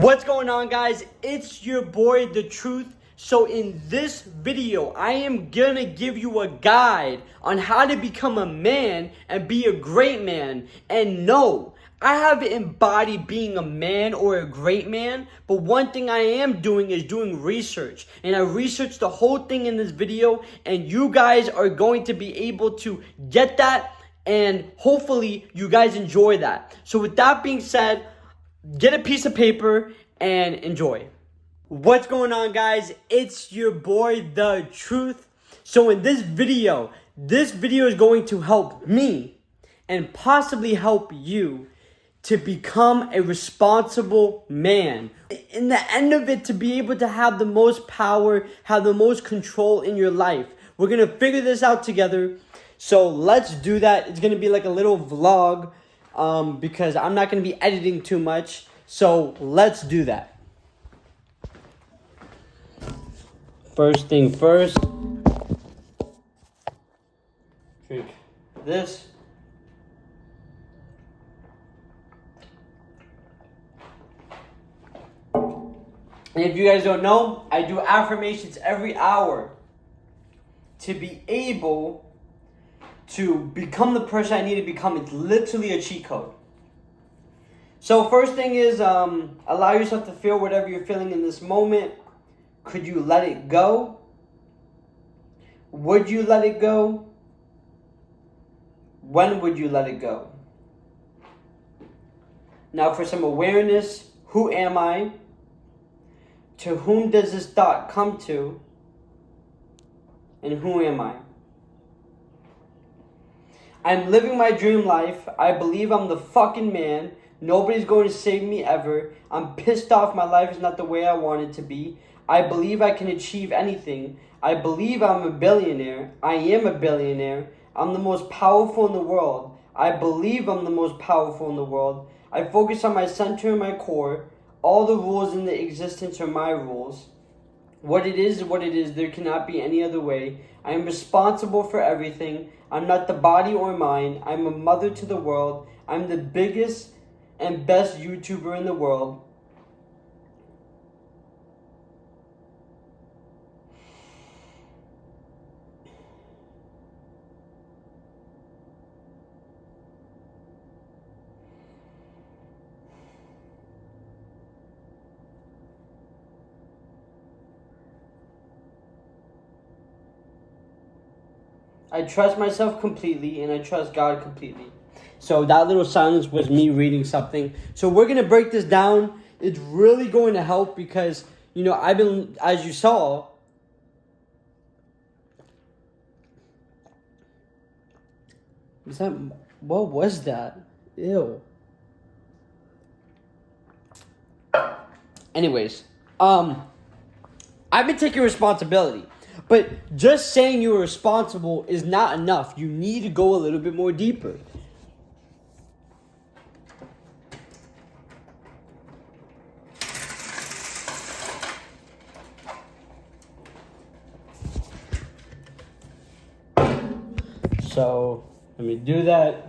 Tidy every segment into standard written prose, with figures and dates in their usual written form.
What's going on, guys? It's your boy The Truth. So in this video, I am gonna give you a guide on how to become a man and be a great man. And no, I haven't embodied being a man or a great man, but one thing I am doing is doing research. And I researched the whole thing in this video, and you guys are going to be able to get that, and hopefully you guys enjoy that. So with that being said, get a piece of paper and enjoy. What's going on, guys? It's your boy The Truth. So in this video is going to help me and possibly help you to become a responsible man. In the end of it, to be able to have the most power, have the most control in your life. We're gonna figure this out together. So let's do that. It's gonna be like a little vlog because I'm not going to be editing too much. So let's do that. First thing first, drink this. And if you guys don't know, I do affirmations every hour to be able to become the person I need to become. It's literally a cheat code. So first thing is, allow yourself to feel whatever you're feeling in this moment. Could you let it go? Would you let it go? When would you let it go? Now for some awareness, who am I? To whom does this thought come to? And who am I? I'm living my dream life. I believe I'm the fucking man. Nobody's going to save me ever. I'm pissed off my life is not the way I want it to be. I believe I can achieve anything. I believe I'm a billionaire. I am a billionaire. I'm the most powerful in the world. I believe I'm the most powerful in the world. I focus on my center and my core. All the rules in the existence are my rules. What it is what it is. There cannot be any other way. I am responsible for everything. I'm not the body or mind. I'm a mother to the world. I'm the biggest and best YouTuber in the world. I trust myself completely, and I trust God completely. So that little silence was me reading something. So we're going to break this down. It's really going to help because, you know, I've been, as you saw, what was that? Ew. Anyways, I've been taking responsibility. But just saying you were responsible is not enough. You need to go a little bit more deeper. So, let me do that.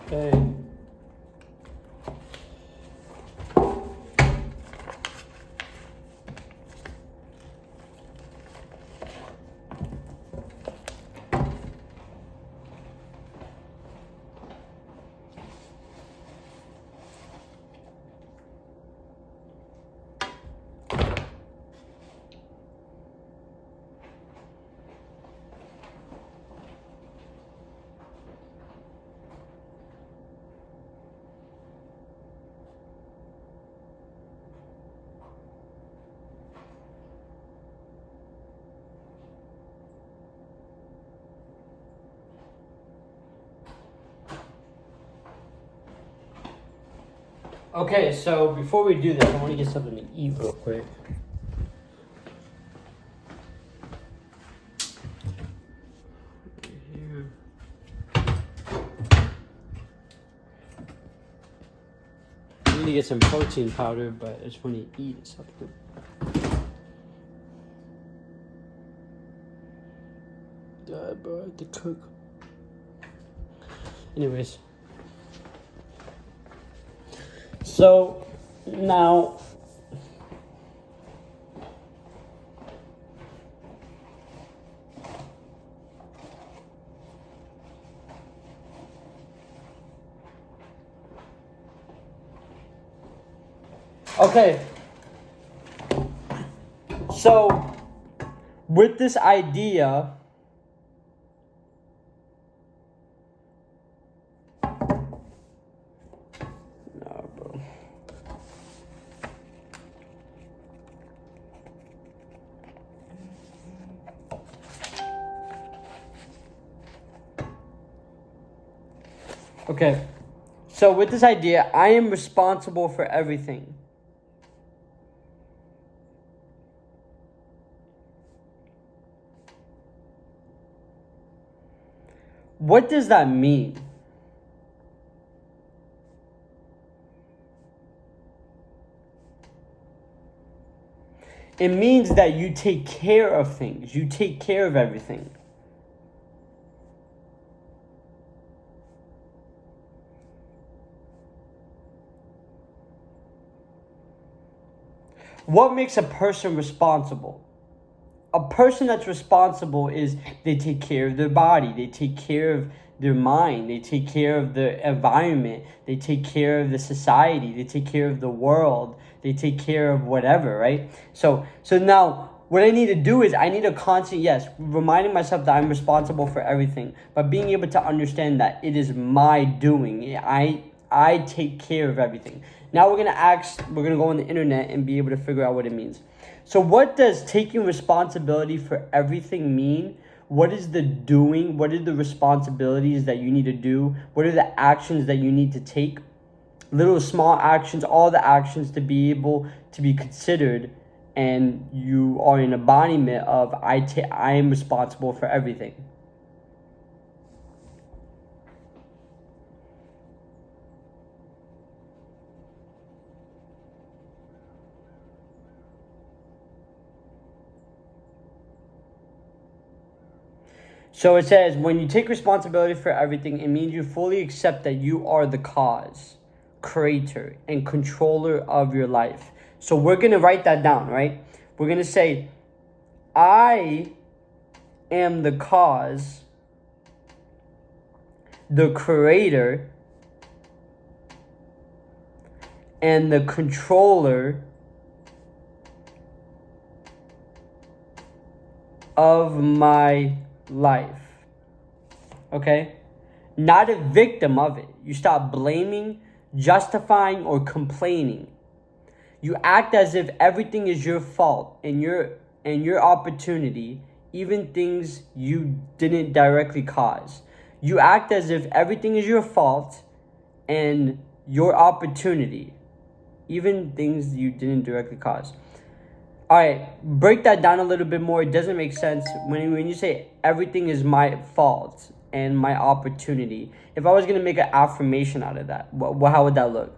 Okay. Okay, so before we do this, I want to get something to eat real quick. I need to get some protein powder, but I just want to eat something. God, bro, I have to cook. Anyways. So, now... Okay. So, with this idea... No, bro. Okay. So, with this idea, I am responsible for everything. What does that mean? It means that you take care of things. You take care of everything. What makes a person responsible? A person that's responsible is they take care of their body, they take care of their mind, they take care of the environment, they take care of the society, they take care of the world, they take care of whatever, right? So now what I need to do is I need a constant, yes, reminding myself that I'm responsible for everything, but being able to understand that it is my doing. I take care of everything. Now we're gonna go on the internet and be able to figure out what it means. So what does taking responsibility for everything mean? What is the doing? What are the responsibilities that you need to do? What are the actions that you need to take? Little small actions, all the actions to be able to be considered, and you are an embodiment of I am responsible for everything. So it says, when you take responsibility for everything, it means you fully accept that you are the cause, creator, and controller of your life. So we're going to write that down, right? We're going to say, I am the cause, the creator, and the controller of my life. Okay? Not a victim of it. You stop blaming, justifying, or complaining. You act as if everything is your fault and your opportunity, even things you didn't directly cause. You act as if everything is your fault and your opportunity, even things you didn't directly cause. All right, break that down a little bit more. It doesn't make sense when you say everything is my fault and my opportunity. If I was going to make an affirmation out of that, how would that look?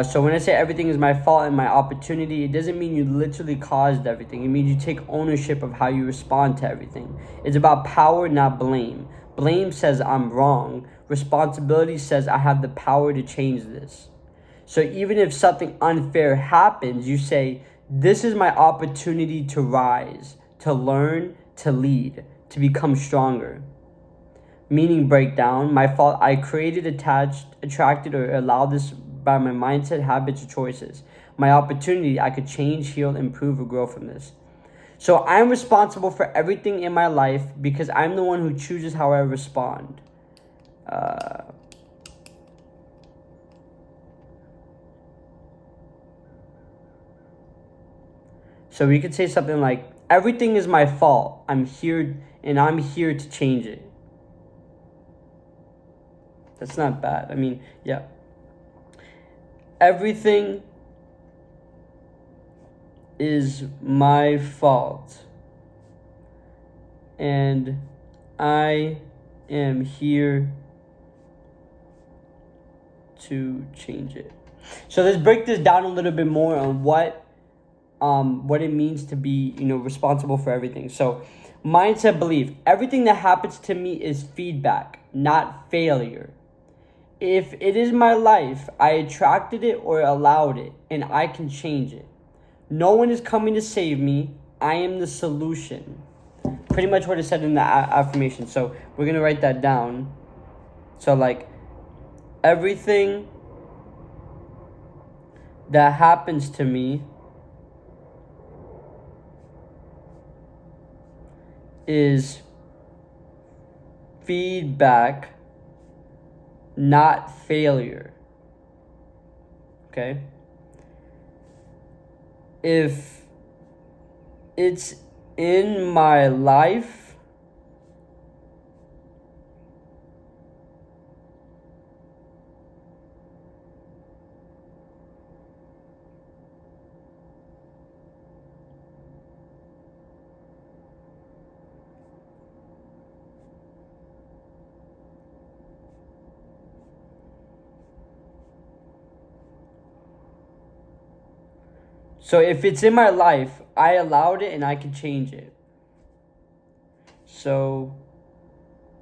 So when I say everything is my fault and my opportunity, it doesn't mean you literally caused everything. It means you take ownership of how you respond to everything. It's about power, not blame. Blame says I'm wrong. Responsibility says I have the power to change this. So even if something unfair happens, you say, this is my opportunity to rise, to learn, to lead, to become stronger. Meaning breakdown, my fault, I created, attracted, or allowed this by my mindset, habits, or choices. My opportunity, I could change, heal, improve, or grow from this. So I'm responsible for everything in my life because I'm the one who chooses how I respond. So we could say something like, everything is my fault. I'm here to change it. That's not bad. I mean, yeah. Everything is my fault, and I am here to change it. So let's break this down a little bit more on what it means to be, responsible for everything. So, mindset belief: everything that happens to me is feedback, not failure. If it is my life, I attracted it or allowed it, and I can change it. No one is coming to save me. I am the solution. Pretty much what it said in the affirmation. So we're going to write that down. So like, everything that happens to me is feedback, not failure. Okay? If it's in my life, so if it's in my life, I allowed it and I can change it. So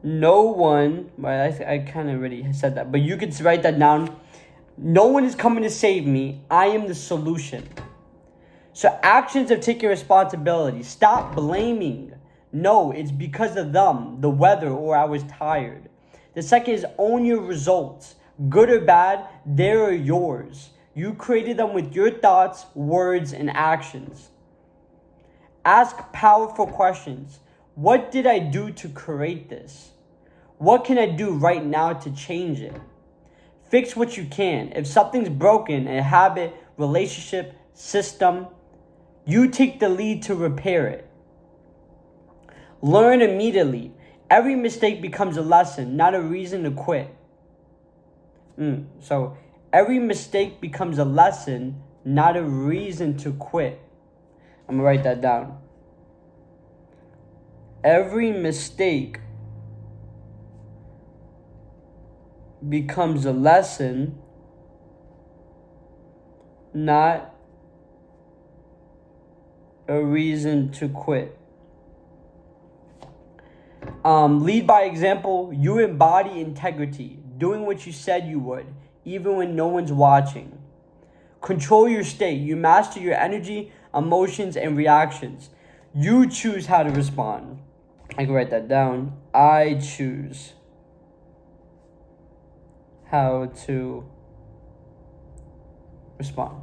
no one, I kind of already said that, but you could write that down. No one is coming to save me. I am the solution. So actions of taking responsibility. Stop blaming. No, it's because of them, the weather, or I was tired. The second is own your results. Good or bad, they are yours. You created them with your thoughts, words, and actions. Ask powerful questions. What did I do to create this? What can I do right now to change it? Fix what you can. If something's broken, a habit, relationship, system, you take the lead to repair it. Learn immediately. Every mistake becomes a lesson, not a reason to quit. So every mistake becomes a lesson, not a reason to quit. I'm going to write that down. Every mistake becomes a lesson, not a reason to quit. Lead by example. You embody integrity, doing what you said you would, even when no one's watching. Control your state. You master your energy, emotions, and reactions. You choose how to respond. I can write that down. I choose how to respond.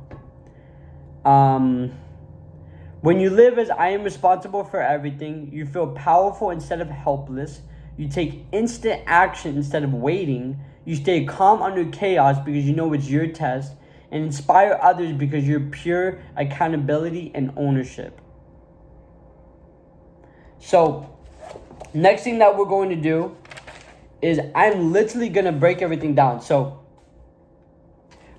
When you live as I am responsible for everything, you feel powerful instead of helpless. You take instant action instead of waiting. You stay calm under chaos because you know it's your test. And inspire others because you're pure accountability and ownership. So, next thing that we're going to do is I'm literally going to break everything down. So,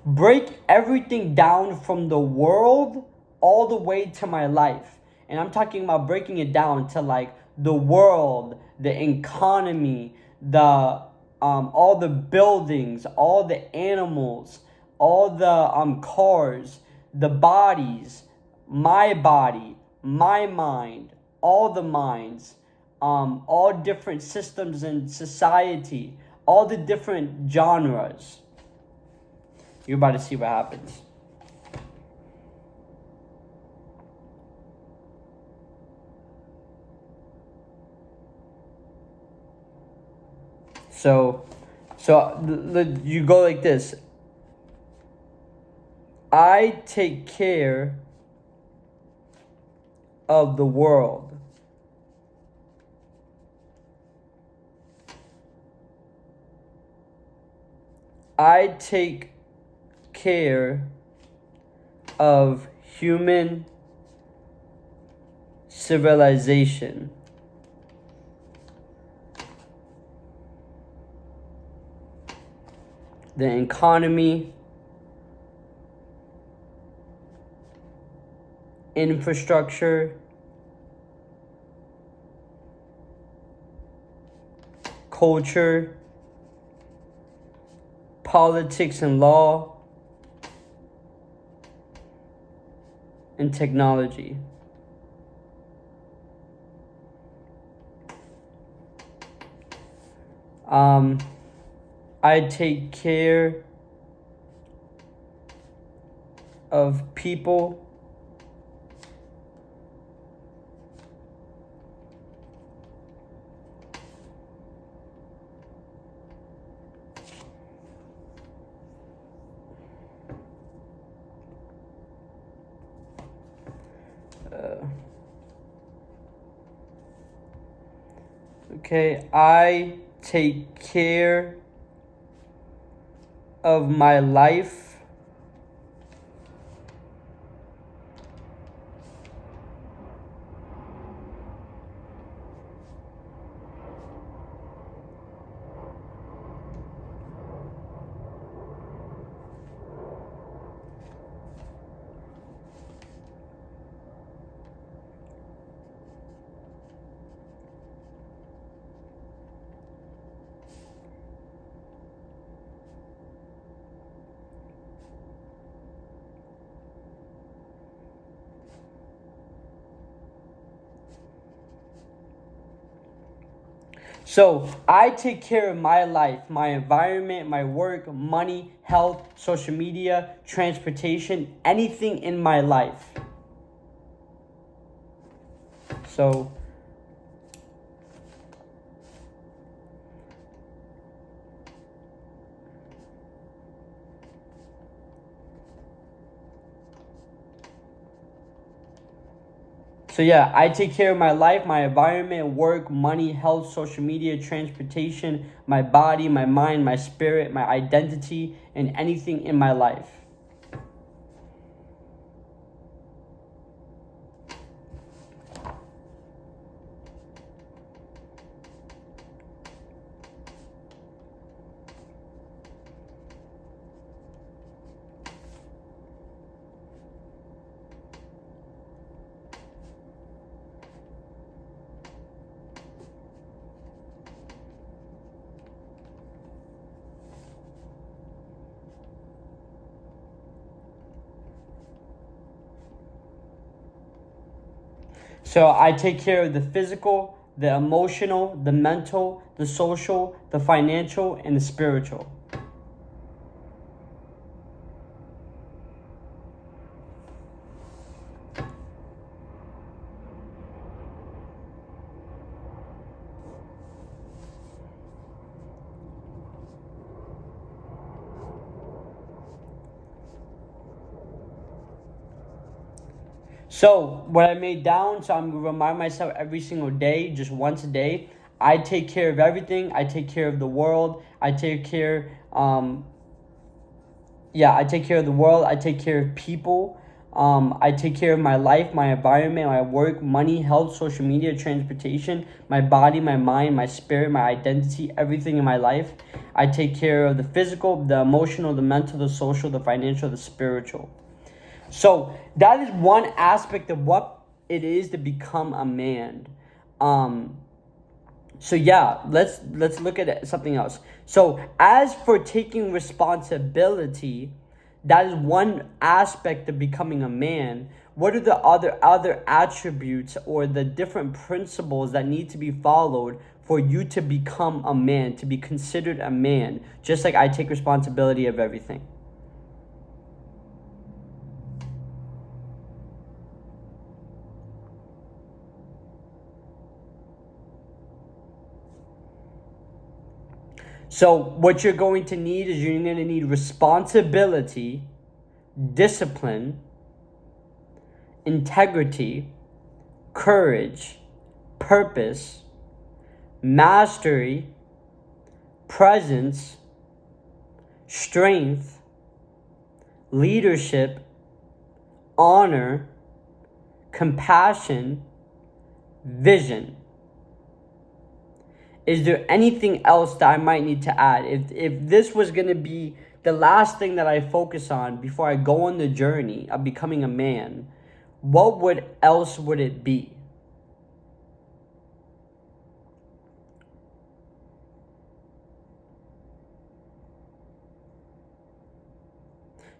break everything down from the world all the way to my life. And I'm talking about breaking it down to like the world, the economy, the all the buildings, all the animals, all the cars, the bodies, my body, my mind, all the minds, all different systems in society, all the different genres. You're about to see what happens. So you go like this. I take care of the world. I take care of human civilization. the economy, infrastructure, culture, politics and law, and technology. I take care of people, okay, I take care of my life, So I take care of my life, my environment, my work, money, health, social media, transportation, anything in my life. So yeah, I take care of my life, my environment, work, money, health, social media, transportation, my body, my mind, my spirit, my identity, and anything in my life. So I take care of the physical, the emotional, the mental, the social, the financial, and the spiritual. So what I made down, so I'm gonna remind myself every single day, just once a day. I take care of everything. I take care of the world. I take care, I take care of the world. I take care of people. I take care of my life, my environment, my work, money, health, social media, transportation, my body, my mind, my spirit, my identity, everything in my life. I take care of the physical, the emotional, the mental, the social, the financial, the spiritual. So that is one aspect of what it is to become a man. So yeah, let's look at something else. So as for taking responsibility, that is one aspect of becoming a man. What are the other attributes or the different principles that need to be followed for you to become a man, to be considered a man? Just like I take responsibility of everything. So what you're going to need is you're going to need responsibility, discipline, integrity, courage, purpose, mastery, presence, strength, leadership, honor, compassion, vision. Is there anything else that I might need to add? If this was going to be the last thing that I focus on before I go on the journey of becoming a man, what else would it be?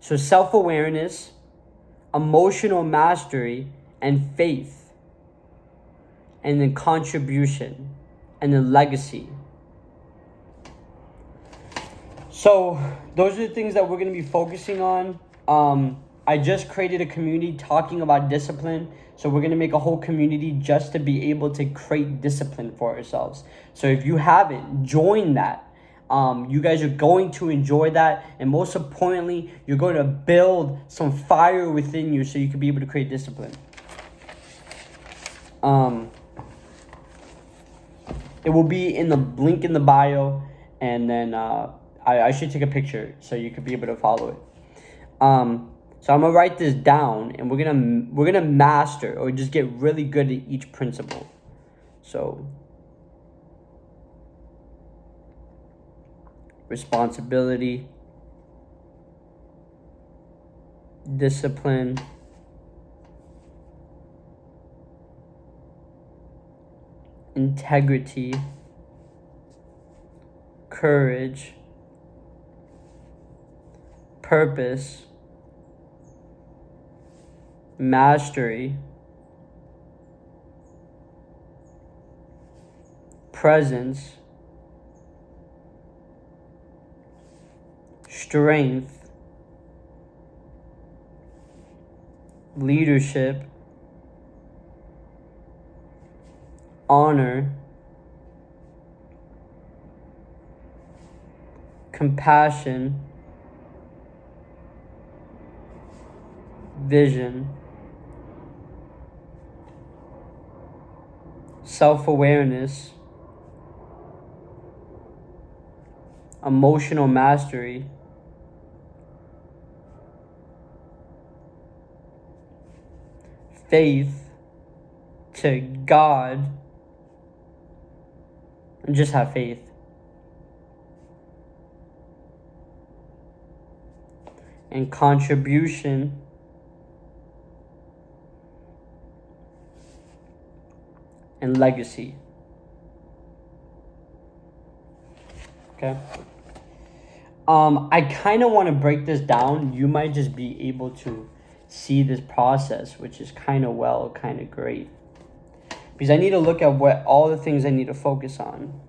So self-awareness, emotional mastery, and faith, and then contribution, and then legacy. So those are the things that we're going to be focusing on. I just created a community talking about discipline. So we're going to make a whole community just to be able to create discipline for ourselves. So if you haven't, join that. You guys are going to enjoy that. And most importantly, you're going to build some fire within you so you can be able to create discipline. It will be in the link in the bio. And then I should take a picture so you could be able to follow it. So I'm gonna write this down, and we're gonna master or just get really good at each principle. So responsibility, discipline, integrity, courage, purpose, mastery, presence, strength, leadership, honor, compassion, vision, self-awareness, emotional mastery, faith to God, and just have faith. And contribution and legacy. Okay. I kind of want to break this down. You might just be able to see this process, which is kind of great. Because I need to look at what all the things I need to focus on.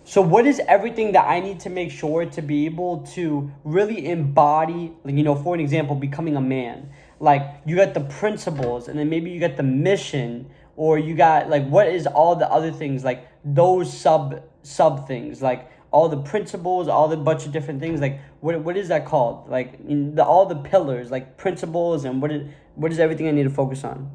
So what is everything that I need to make sure to be able to really embody, for an example, becoming a man? Like, you got the principles, and then maybe you got the mission, or you got, what is all the other things, those sub things, all the principles, all the bunch of different things, what is that called? All the pillars, principles, and what is everything I need to focus on?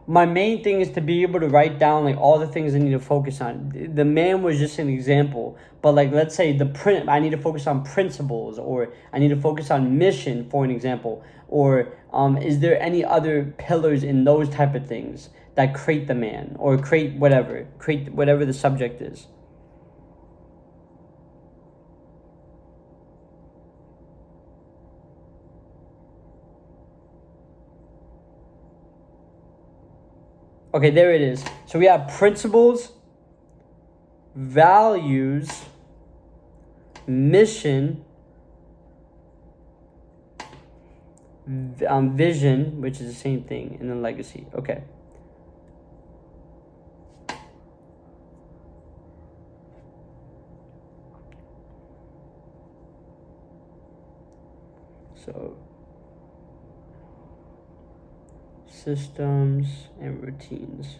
My main thing is to be able to write down all the things I need to focus on. The man was just an example, but let's say I need to focus on principles, or I need to focus on mission, for an example, or is there any other pillars in those type of things that create the man, or create whatever the subject is. Okay, there it is. So we have principles, values, mission, vision, which is the same thing, and then legacy. Okay. So systems and routines.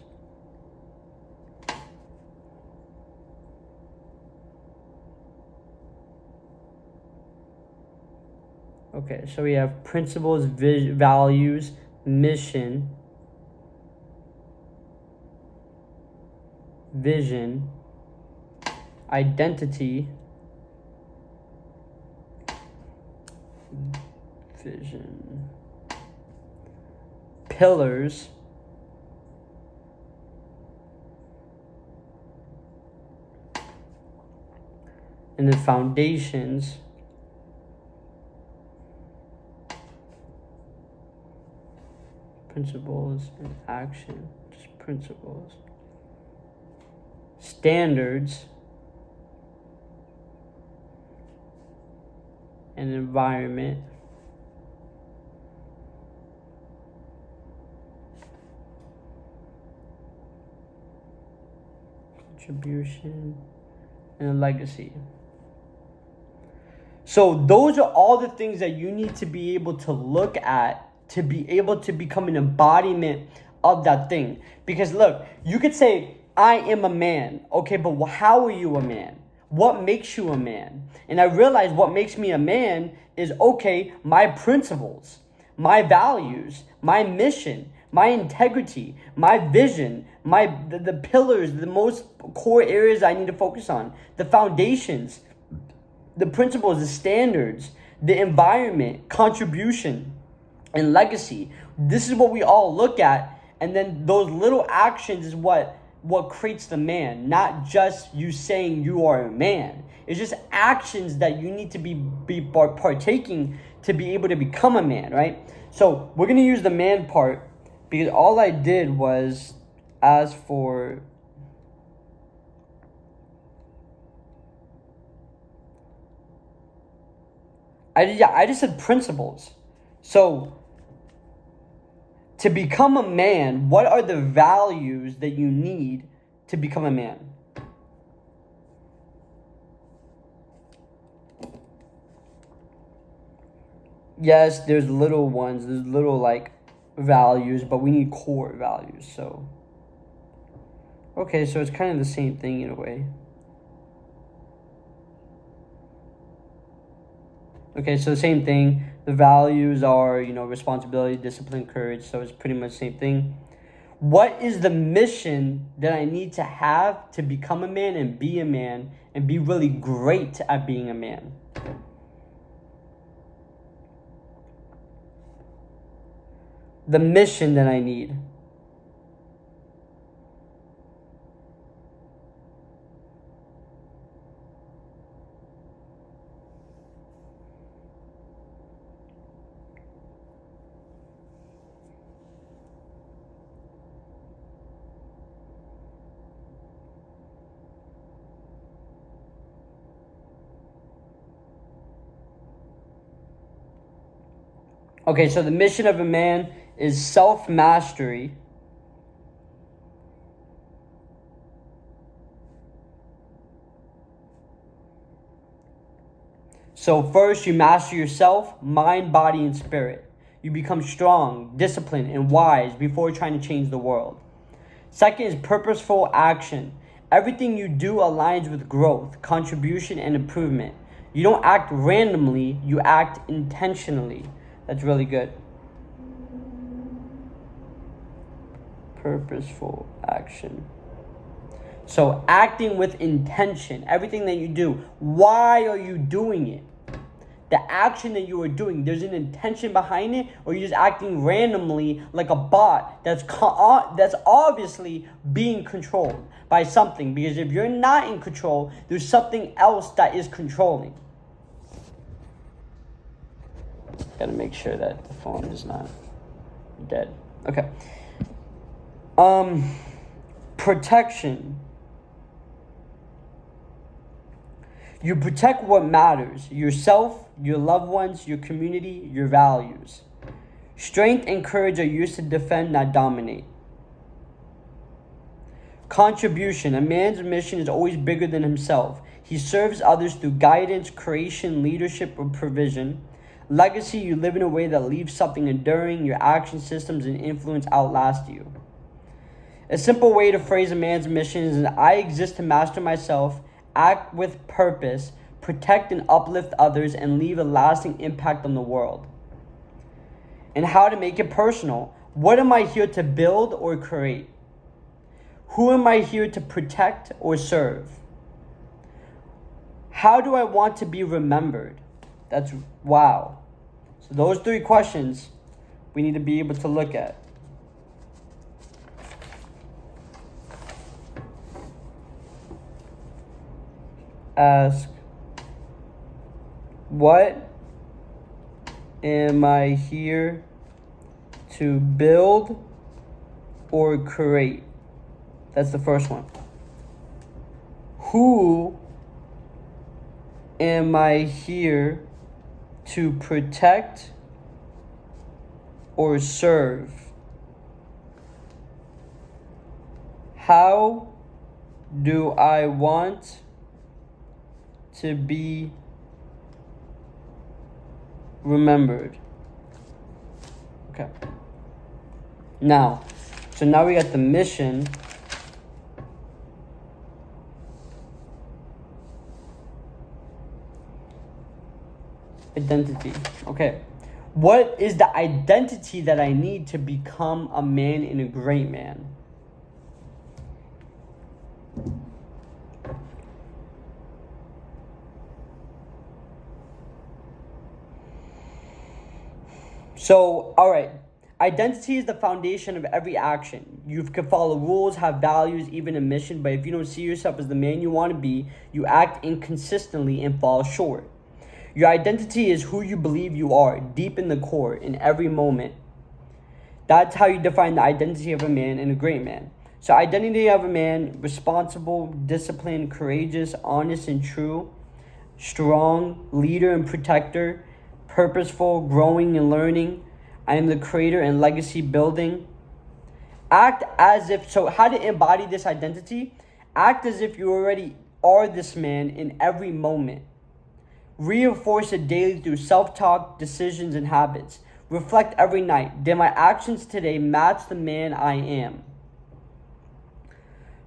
Okay, so we have principles, values, mission, vision, identity, vision, pillars, and the foundations, principles and action, just principles, standards, and environment, contribution, and a legacy. So those are all the things that you need to be able to look at to be able to become an embodiment of that thing. Because look, you could say, I am a man. Okay, but how are you a man? What makes you a man? And I realized what makes me a man is, okay, my principles, my values, my mission, my integrity, my vision, the pillars, the most core areas I need to focus on, the foundations, the principles, the standards, the environment, contribution, and legacy. This is what we all look at, and then those little actions is what creates the man, not just you saying you are a man. It's just actions that you need to be partaking to be able to become a man, right? So we're going to use the man part because all I did was ask for I just said principles. So to become a man, what are the values that you need to become a man? Yes, there's little ones, there's little like values, but we need core values. So, okay, so it's kind of the same thing in a way. Okay, so the same thing. The values are, responsibility, discipline, courage. So it's pretty much the same thing. What is the mission that I need to have to become a man and be really great at being a man? The mission that I need. Okay, so the mission of a man is self-mastery. So first you master yourself, mind, body, and spirit. You become strong, disciplined, and wise before trying to change the world. Second is purposeful action. Everything you do aligns with growth, contribution, and improvement. You don't act randomly, you act intentionally. That's really good. Purposeful action. So acting with intention. Everything that you do. Why are you doing it? The action that you are doing, there's an intention behind it, or you're just acting randomly like a bot that's obviously being controlled by something. Because if you're not in control, there's something else that is controlling. Gotta make sure that the phone is not dead. Okay. Protection. You protect what matters. Yourself, your loved ones, your community, your values. Strength and courage are used to defend, not dominate. Contribution. A man's mission is always bigger than himself. He serves others through guidance, creation, leadership, or provision. Legacy, you live in a way that leaves something enduring. Your action systems and influence outlast you. A simple way to phrase a man's mission is that I exist to master myself, act with purpose, protect and uplift others, and leave a lasting impact on the world. And how to make it personal. What am I here to build or create? Who am I here to protect or serve? How do I want to be remembered? That's wow. So those 3 questions we need to be able to look at. Ask, what am I here to build or create? That's the first one. Who am I here to protect or serve? How do I want to be remembered? Okay. Now we got the mission. Identity. Okay. What is the identity that I need to become a man and a great man? So, all right. Identity is the foundation of every action. You can follow rules, have values, even a mission, but if you don't see yourself as the man you want to be, you act inconsistently and fall short. Your identity is who you believe you are, deep in the core, in every moment. That's how you define the identity of a man and a great man. So identity of a man: responsible, disciplined, courageous, honest and true, strong, leader and protector, purposeful, growing and learning. I am the creator and legacy building. Act as if, so how to embody this identity? Act as if you already are this man in every moment. Reinforce it daily through self-talk, decisions, and habits. Reflect every night. Did my actions today match the man I am?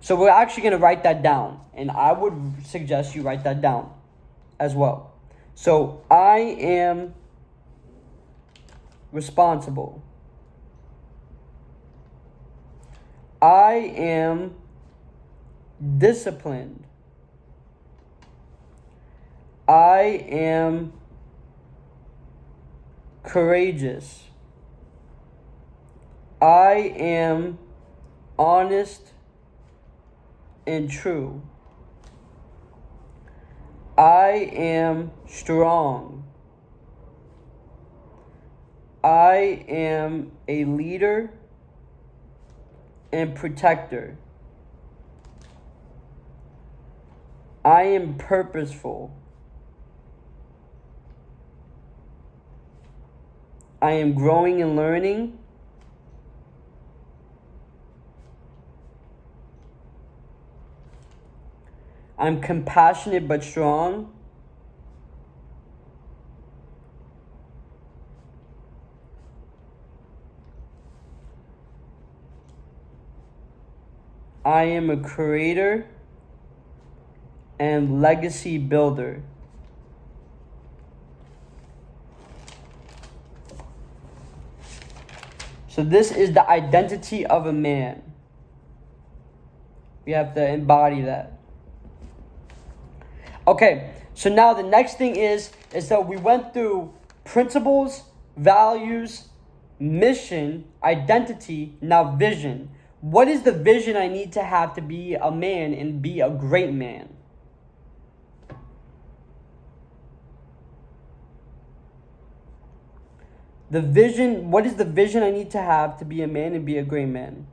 So we're actually going to write that down. And I would suggest you write that down as well. So I am responsible. I am disciplined. I am courageous. I am honest and true. I am strong. I am a leader and protector. I am purposeful. I am growing and learning. I'm compassionate but strong. I am a creator and legacy builder. So this is the identity of a man. We have to embody that. Okay, so now the next thing is that we went through principles, values, mission, identity, now vision. What is the vision I need to have to be a man and be a great man? The vision, what is the vision I need to have to be a man and be a great man?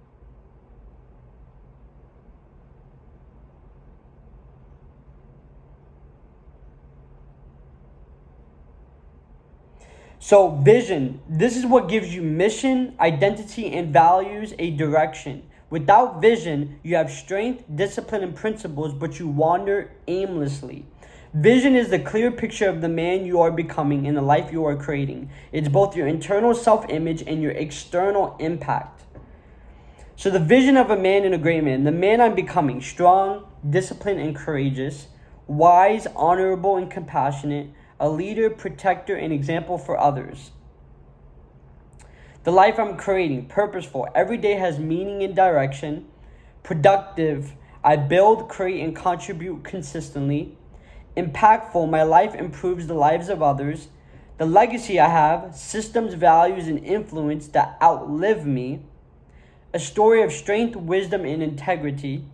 So vision, this is what gives you mission, identity, and values, a direction. Without vision, you have strength, discipline, and principles, but you wander aimlessly. Vision is the clear picture of the man you are becoming and the life you are creating. It's both your internal self-image and your external impact. So the vision of a man and a great man. The man I'm becoming: strong, disciplined, and courageous, wise, honorable, and compassionate, a leader, protector, and example for others. The life I'm creating: purposeful, every day has meaning and direction, productive, I build, create, and contribute consistently, impactful, my life improves the lives of others, the legacy I have: systems, values, and influence that outlive me, a story of strength, wisdom, and integrity,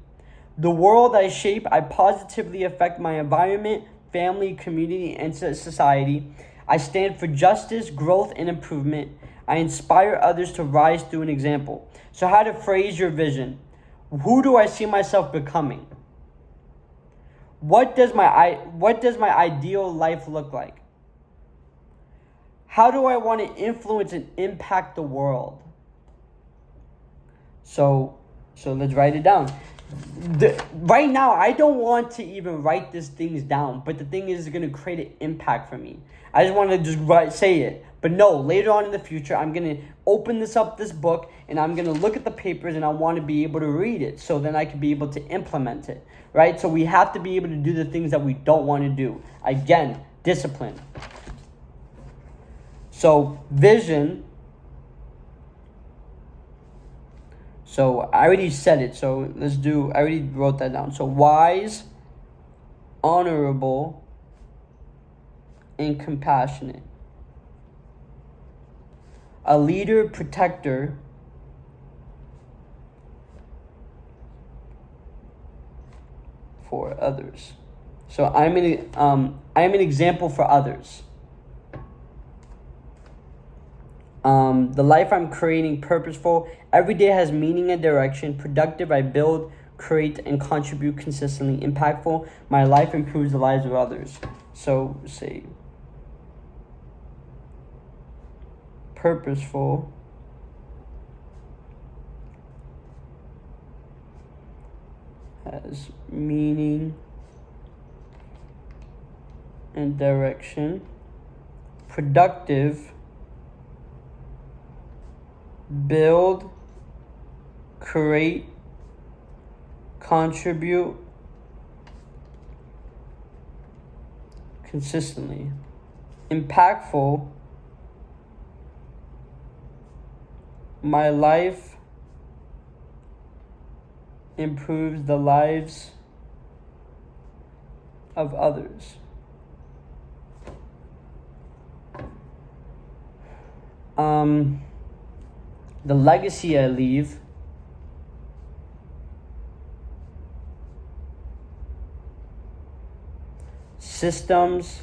the world I shape: I positively affect my environment, family, community, and society, I stand for justice, growth, and improvement, I inspire others to rise through an example. So how to phrase your vision: who do I see myself becoming? What does my ideal life look like? How do I want to influence and impact the world? So let's write it down. Right now, I don't want to even write these things down, but the thing is, it's going to create an impact for me. I just want to just say it. But no, later on in the future, I'm going to open this book, and I'm going to look at the papers, and I want to be able to read it so then I can be able to implement it, right? So we have to be able to do the things that we don't want to do. Again, discipline. So vision. So I already said it. So I already wrote that down. So wise, honorable, and compassionate. A leader, protector, for others. So I'm an example for others. The life I'm creating: purposeful, every day has meaning and direction, productive, I build, create, and contribute consistently, impactful, my life improves the lives of others. So say purposeful, has meaning and direction, productive, build, create, contribute consistently, impactful, my life improves the lives of others. The legacy I leave: systems,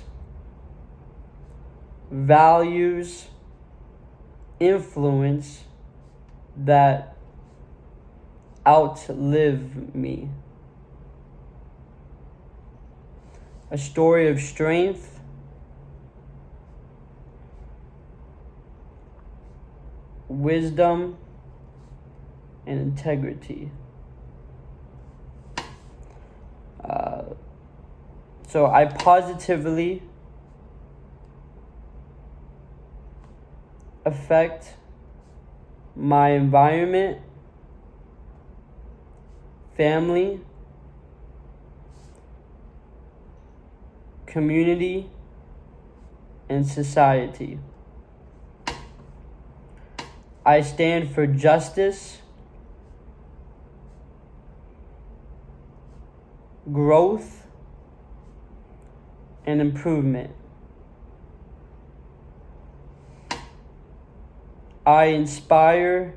values, influence that outlive me. A story of strength, wisdom, and integrity. So I positively affect my environment, family, community, and society. I stand for justice, growth, and improvement. I inspire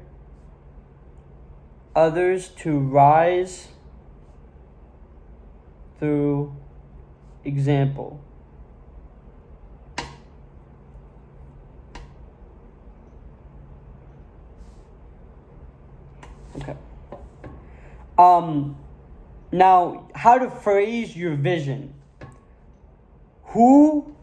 others to rise through example. Okay. Now, how to phrase your vision. Who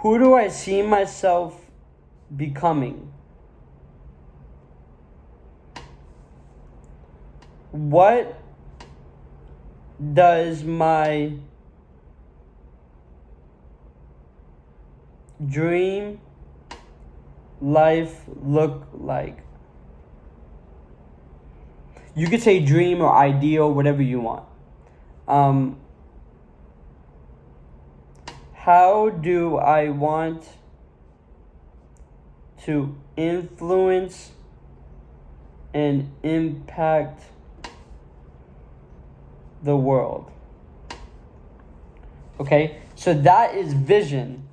do I see myself becoming? What does my dream life look like? You could say dream or ideal, whatever you want. How do I want to influence and impact the world? Okay, so that is vision.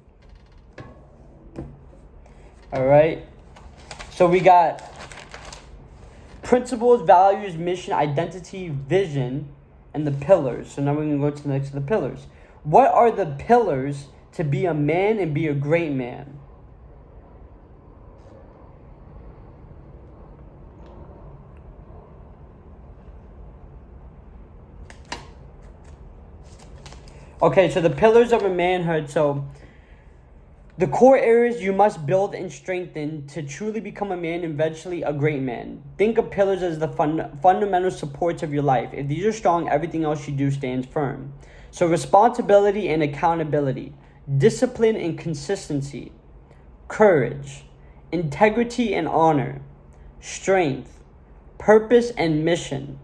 All right, so we got principles, values, mission, identity, vision, and the pillars. So now we're going to go to the next of the pillars. What are the pillars to be a man and be a great man? Okay, so the pillars of a manhood. So the core areas you must build and strengthen to truly become a man and eventually a great man. Think of pillars as the fundamental supports of your life. If these are strong, everything else you do stands firm. So responsibility and accountability, discipline and consistency, courage, integrity and honor, strength, purpose and mission,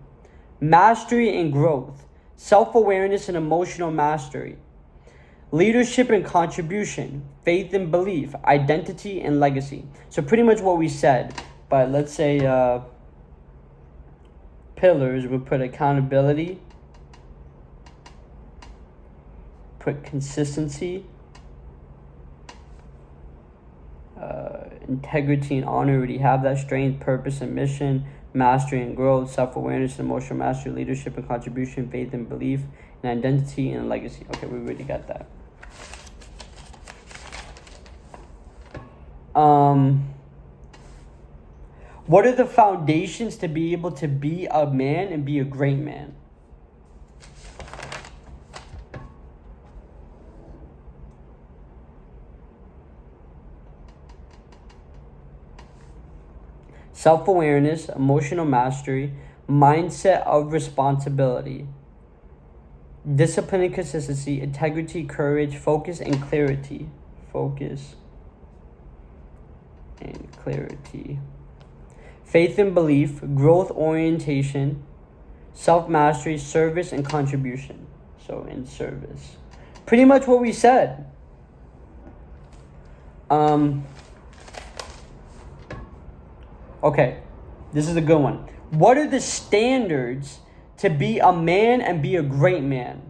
mastery and growth, self-awareness and emotional mastery, leadership and contribution, faith and belief, identity and legacy. So pretty much what we said, but let's say pillars, we put accountability, put consistency, integrity and honor, already have that, strength, purpose and mission, mastery and growth, self-awareness and emotional mastery, leadership and contribution, faith and belief, and identity and legacy. Okay, we already got that. What are the foundations to be able to be a man and be a great man? Self-awareness, emotional mastery, mindset of responsibility, discipline and consistency, integrity, courage, focus and clarity. Focus and clarity. Faith and belief, growth orientation, self-mastery, service and contribution. So in service. Pretty much what we said. Okay, this is a good one. What are the standards to be a man and be a great man?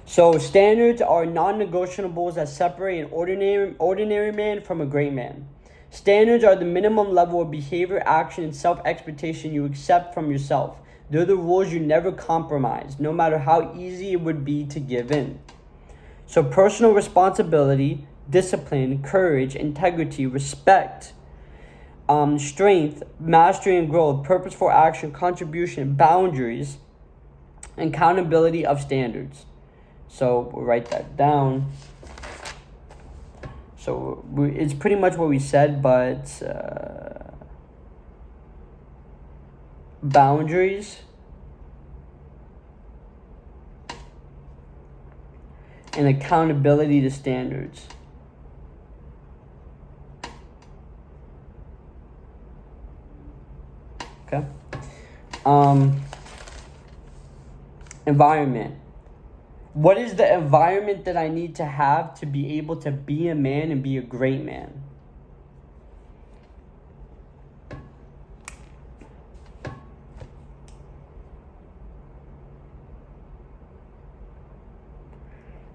So standards are non-negotiables that separate an ordinary man from a great man. Standards are the minimum level of behavior, action, and self-expectation you accept from yourself. They're the rules you never compromise, no matter how easy it would be to give in. So personal responsibility, discipline, courage, integrity, respect, strength, mastery and growth, purposeful action, contribution, boundaries, and accountability of standards. So we'll write that down. So it's pretty much what we said, but boundaries and accountability to standards. Okay. Environment. What is the environment that I need to have to be able to be a man and be a great man?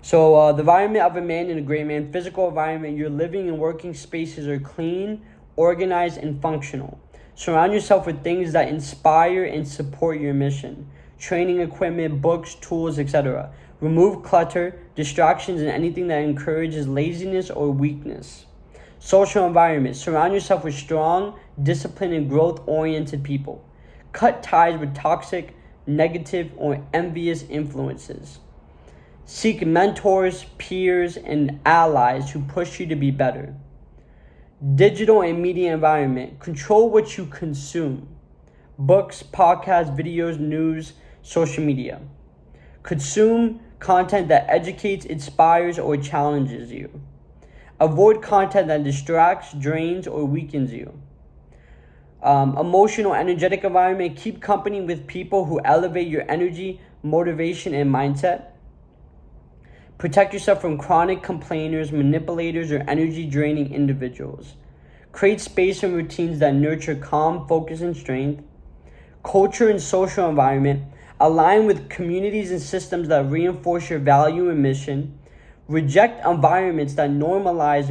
So the environment of a man and a great man, physical environment, your living and working spaces are clean, organized, and functional. Surround yourself with things that inspire and support your mission. Training equipment, books, tools, etc. Remove clutter, distractions, and anything that encourages laziness or weakness. Social environment. Surround yourself with strong, disciplined, and growth-oriented people. Cut ties with toxic, negative, or envious influences. Seek mentors, peers, and allies who push you to be better. Digital and media environment. Control what you consume. Books, podcasts, videos, news, social media. Consume content that educates, inspires, or challenges you. Avoid content that distracts, drains, or weakens you. Emotional, energetic environment. Keep company with people who elevate your energy, motivation, and mindset. Protect yourself from chronic complainers, manipulators, or energy-draining individuals. Create space and routines that nurture calm, focus, and strength. Culture and social environment. Align with communities and systems that reinforce your value and mission. Reject environments that normalize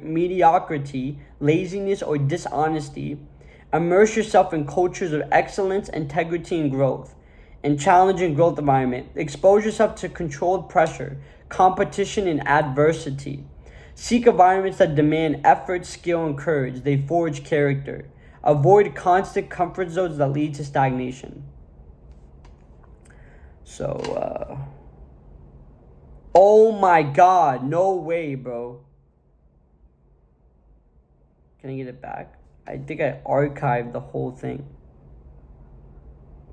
mediocrity, laziness, or dishonesty. Immerse yourself in cultures of excellence, integrity, and growth. In challenging growth environment, expose yourself to controlled pressure, competition, and adversity. Seek environments that demand effort, skill, and courage. They forge character. Avoid constant comfort zones that lead to stagnation. So, oh my God, no way, bro. Can I get it back? I think I archived the whole thing.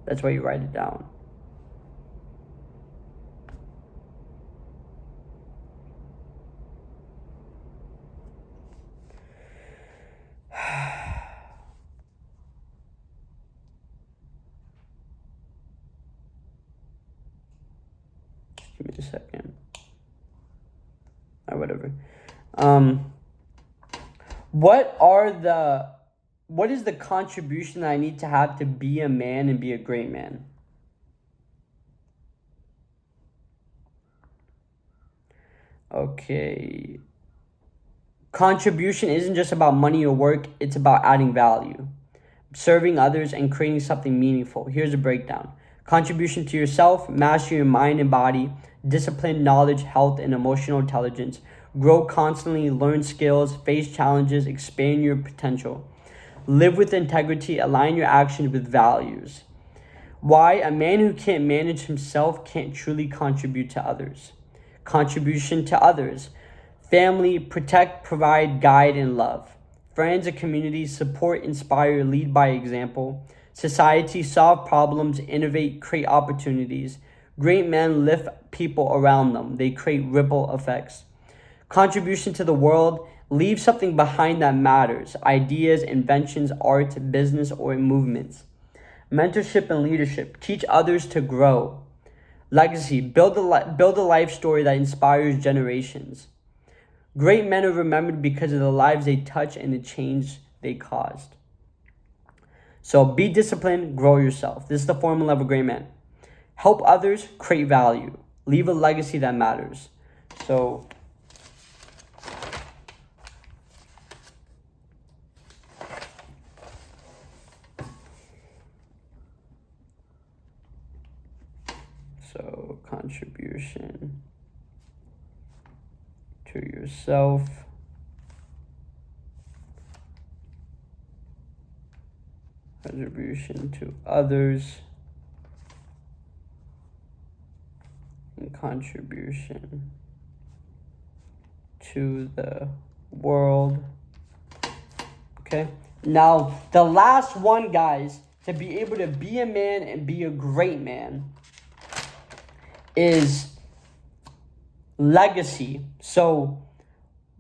That's why you write it down. Give me a second. Or whatever. What is the contribution that I need to have to be a man and be a great man? Okay. Contribution isn't just about money or work, it's about adding value, serving others, and creating something meaningful. Here's a breakdown. Contribution to yourself, master your mind and body, discipline, knowledge, health, and emotional intelligence. Grow constantly, learn skills, face challenges, expand your potential. Live with integrity, align your actions with values. Why? A man who can't manage himself can't truly contribute to others. Contribution to others. Family, protect, provide, guide, and love. Friends and communities, support, inspire, lead by example. Society, solve problems, innovate, create opportunities. Great men lift people around them. They create ripple effects. Contribution to the world. Leave something behind that matters. Ideas, inventions, art, business, or movements. Mentorship and leadership. Teach others to grow. Legacy. Build a life story that inspires generations. Great men are remembered because of the lives they touch and the change they caused. So be disciplined, grow yourself. This is the formula of a great man. Help others, create value. Leave a legacy that matters. So contribution to yourself, contribution to others, and contribution to the world. Okay, now the last one, guys, to be able to be a man and be a great man is legacy. So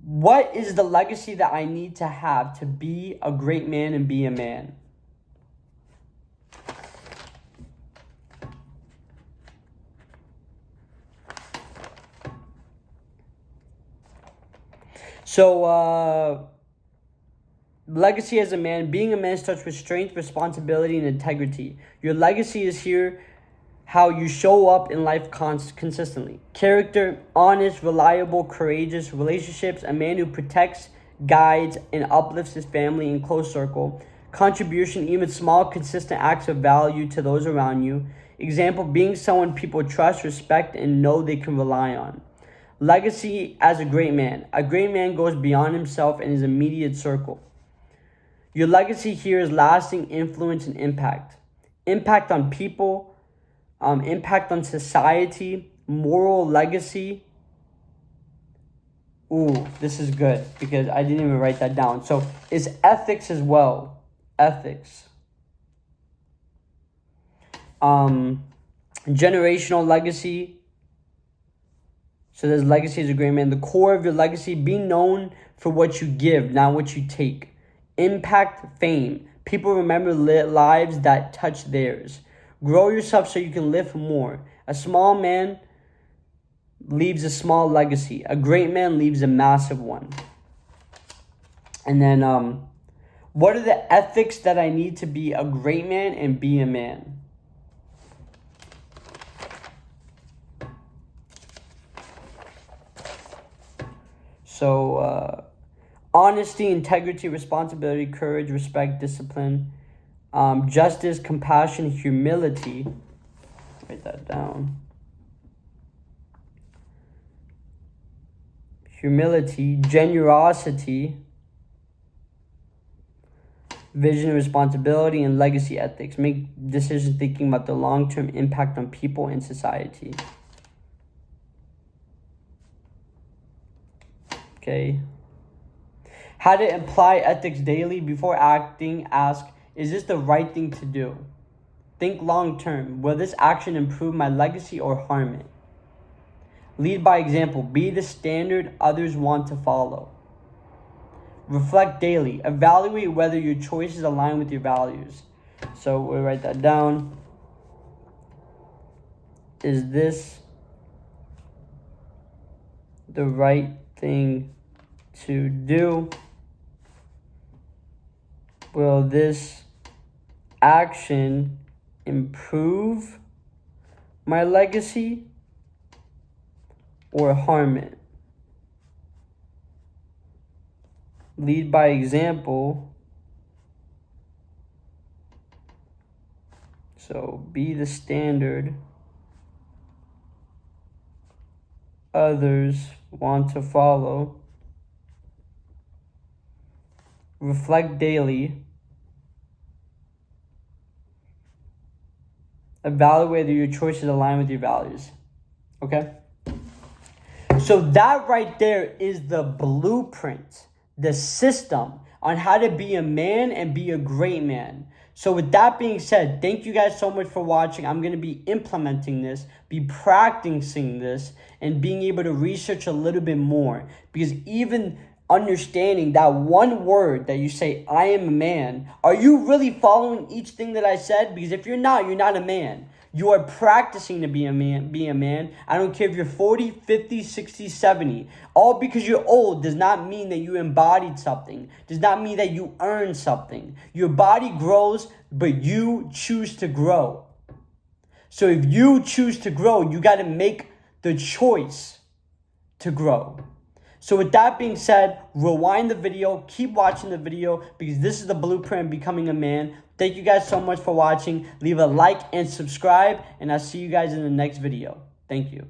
what is the legacy that I need to have to be a great man and be a man? So legacy as a man. Being a man starts with strength, responsibility, and integrity. Your legacy is here how you show up in life consistently. Character, honest, reliable, courageous. Relationships, a man who protects, guides, and uplifts his family and close circle. Contribution, even small, consistent acts of value to those around you. Example, being someone people trust, respect, and know they can rely on. Legacy as a great man. A great man goes beyond himself and his immediate circle. Your legacy here is lasting influence and impact. Impact on people, impact on society, moral legacy, Ooh, this is good because I didn't even write that down. So it's ethics as well. Ethics. Generational legacy. So there's legacy as a great man. The core of your legacy, be known for what you give, not what you take. Impact, fame. People remember lives that touch theirs. Grow yourself so you can live more. A small man leaves a small legacy. A great man leaves a massive one. And then, what are the ethics that I need to be a great man and be a man? So, honesty, integrity, responsibility, courage, respect, discipline, justice, compassion, humility. Write that down. Humility, generosity, vision, responsibility, and legacy ethics. Make decisions thinking about the long-term impact on people and society. Okay. How to apply ethics daily. Before acting, ask, is this the right thing to do? Think long-term. Will this action improve my legacy or harm it? Lead by example. Be the standard others want to follow. Reflect daily. Evaluate whether your choices align with your values. So we'll write that down. Is this the right thing to do? Will this action improve my legacy or harm it? Lead by example. So be the standard others want to follow. Reflect daily. Evaluate whether your choices align with your values. Okay? So that right there is the blueprint, the system on how to be a man and be a great man. So with that being said, thank you guys so much for watching. I'm going to be implementing this, be practicing this, and being able to research a little bit more. Because even understanding that one word that you say, I am a man, are you really following each thing that I said? Because if you're not a man. You are practicing to be a man. I don't care if you're 40, 50, 60, 70. All because you're old does not mean that you embodied something. Does not mean that you earned something. Your body grows, but you choose to grow. So if you choose to grow, you got to make the choice to grow. So with that being said, rewind the video, keep watching the video because this is the blueprint of becoming a man. Thank you guys so much for watching. Leave a like and subscribe, and I'll see you guys in the next video. Thank you.